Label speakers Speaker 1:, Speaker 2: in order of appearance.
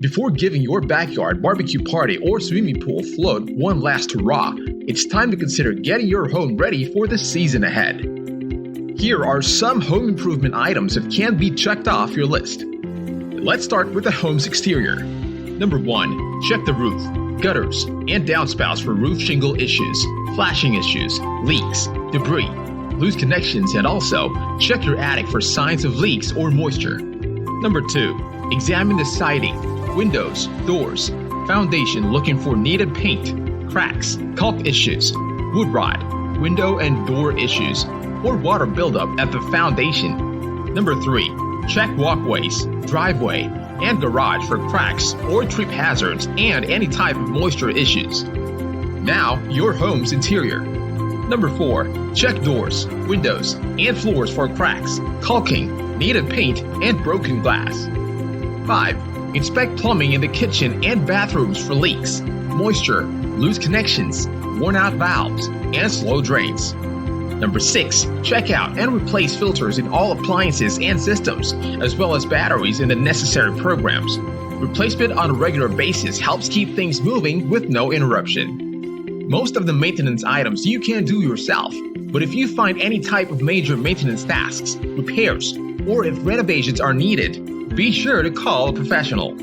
Speaker 1: Before giving your backyard, barbecue party, or swimming pool float one last hurrah, it's time to consider getting your home ready for the season ahead. Here are some home improvement items that can be checked off your list. Let's start with the home's exterior. Number 1. Check the roof, gutters, and downspouts for roof shingle issues, flashing issues, leaks, debris, loose connections, and also check your attic for signs of leaks or moisture. Number 2. Examine the siding, windows, doors, foundation looking for needed paint, cracks, caulk issues, wood rot, window and door issues, or water buildup at the foundation. Number 3. Check walkways, driveway, and garage for cracks or trip hazards and any type of moisture issues. Now, your home's interior. Number 4. Check doors, windows, and floors for cracks, caulking, needed paint, and broken glass. 5. Inspect plumbing in the kitchen and bathrooms for leaks, moisture, loose connections, worn-out valves, and slow drains. Number 6. Check out and replace filters in all appliances and systems, as well as batteries in the necessary programs. Replacement on a regular basis helps keep things moving with no interruption. Most of the maintenance items you can do yourself, but if you find any type of major maintenance tasks, repairs, or if renovations are needed, be sure to call a professional.